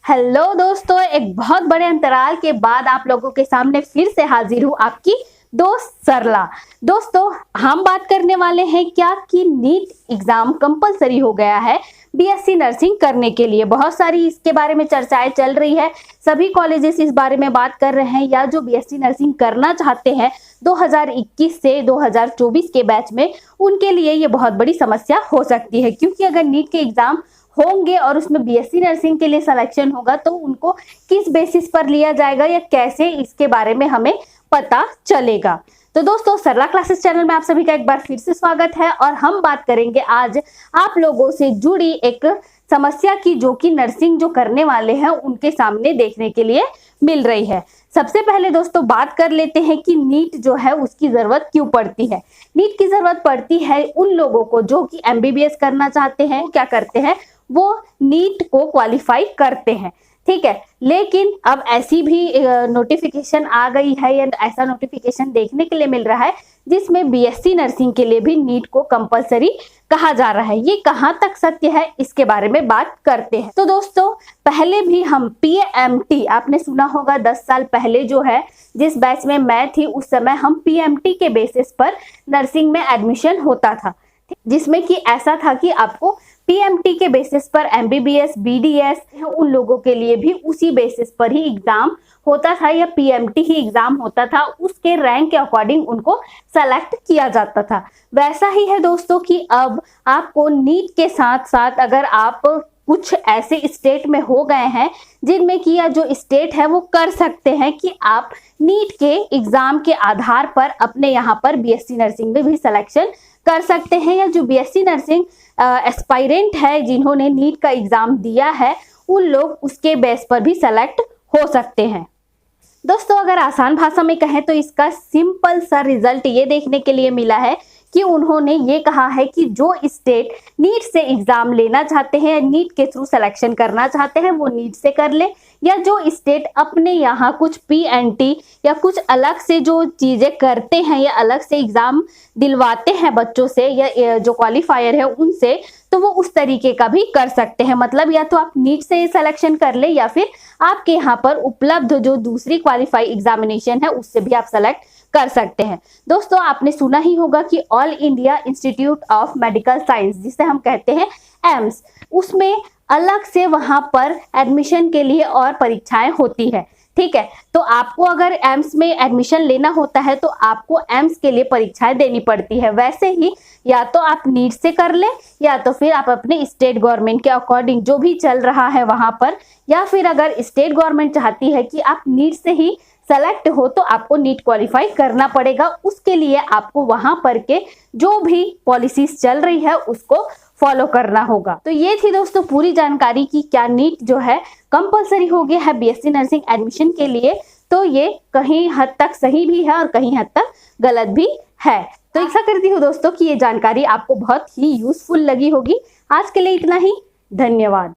Hello दोस्तों, एक बहुत बड़े अंतराल के बाद आप लोगों के सामने फिर से हाजिर हूँ आपकी दोस्त सरला। दोस्तों, हम बात करने वाले हैं क्या कि नीट एग्जाम कंपलसरी हो गया है बीएससी नर्सिंग करने के लिए। बहुत सारी इसके बारे में चर्चाएं चल रही है, सभी कॉलेजेस इस बारे में बात कर रहे हैं, या जो बीएससी नर्सिंग करना चाहते हैं 2021 से 2024 के बैच में, उनके लिए ये बहुत बड़ी समस्या हो सकती है। क्योंकि अगर नीट के एग्जाम होंगे और उसमें बीएससी नर्सिंग के लिए सिलेक्शन होगा तो उनको किस बेसिस पर लिया जाएगा या कैसे, इसके बारे में हमें पता चलेगा। तो दोस्तों, सरला क्लासेस चैनल में आप सभी का एक बार फिर से स्वागत है और हम बात करेंगे आज आप लोगों से जुड़ी एक समस्या की, जो कि नर्सिंग जो करने वाले हैं उनके सामने देखने के लिए मिल रही है। सबसे पहले दोस्तों बात कर लेते हैं कि नीट जो है उसकी जरूरत क्यों पड़ती है। नीट की जरूरत पड़ती है उन लोगों को जो कि एमबीबीएस करना चाहते हैं। क्या करते हैं, वो नीट को क्वालिफाई करते हैं, ठीक है। लेकिन अब ऐसी भी नोटिफिकेशन आ गई है या ऐसा नोटिफिकेशन देखने के लिए मिल रहा है जिसमें बीएससी नर्सिंग के लिए भी नीट को कंपलसरी कहा जा रहा है। ये कहां तक सत्य है, इसके बारे में बात करते हैं। तो दोस्तों, पहले भी हम पीएमटी, आपने सुना होगा 10 साल पहले जो है, जिस बैच में मैं थी उस समय हम पीएमटी के बेसिस पर नर्सिंग में एडमिशन होता था, जिसमें कि ऐसा था कि आपको पीएमटी के बेसिस पर एमबीबीएस, बीडीएस, उन लोगों के लिए भी उसी बेसिस पर ही एग्जाम होता था या पीएमटी ही एग्जाम होता था। उसके रैंक के अकॉर्डिंग उनको सेलेक्ट किया जाता था। वैसा ही है दोस्तों कि अब आपको नीट के साथ साथ, अगर आप कुछ ऐसे स्टेट में हो गए हैं जिनमें कि या जो स्टेट है वो कर सकते हैं कि आप नीट के एग्जाम के आधार पर अपने यहाँ पर बीएससी नर्सिंग में भी सिलेक्शन कर सकते हैं, या जो बीएससी नर्सिंग एस्पायरेंट है जिन्होंने नीट का एग्जाम दिया है, उन लोग उसके बेस पर भी सेलेक्ट हो सकते हैं। दोस्तों, अगर आसान भाषा में कहें तो इसका सिंपल सा रिजल्ट ये देखने के लिए मिला है कि उन्होंने ये कहा है कि जो स्टेट नीट से एग्जाम लेना चाहते हैं, नीट के थ्रू सिलेक्शन करना चाहते हैं, वो नीट से कर ले, या जो स्टेट अपने यहाँ कुछ पीएनटी या कुछ अलग से जो चीजें करते हैं या अलग से एग्जाम दिलवाते हैं बच्चों से या जो क्वालिफायर है उनसे, तो वो उस तरीके का भी कर सकते हैं। मतलब या तो आप नीट से सिलेक्शन कर ले या फिर आपके यहाँ पर उपलब्ध जो दूसरी क्वालिफाई एग्जामिनेशन है उससे भी आप सेलेक्ट कर सकते हैं। दोस्तों, आपने सुना ही होगा कि all India institute of medical science, जिसे हम कहते हैं एम्स, उसमें अलग से वहां पर एडमिशन के लिए और परीक्षाएं होती है, ठीक है। तो आपको अगर एम्स में एडमिशन लेना होता है तो आपको एम्स के लिए परीक्षाएं देनी पड़ती है। वैसे ही या तो आप नीट से कर ले या तो फिर आप अपने स्टेट गवर्नमेंट के अकॉर्डिंग जो भी चल रहा है वहां पर, या फिर अगर स्टेट गवर्नमेंट चाहती है कि आप नीट से ही सेलेक्ट हो तो आपको नीट क्वालिफाई करना पड़ेगा। उसके लिए आपको वहां पर के जो भी पॉलिसीज चल रही है उसको फॉलो करना होगा। तो ये थी दोस्तों पूरी जानकारी की क्या नीट जो है कंपलसरी हो गया है बीएससी नर्सिंग एडमिशन के लिए। तो ये कहीं हद तक सही भी है और कहीं हद तक गलत भी है। तो ऐसा करती हूँ दोस्तों कि ये जानकारी आपको बहुत ही यूजफुल लगी होगी। आज के लिए इतना ही, धन्यवाद।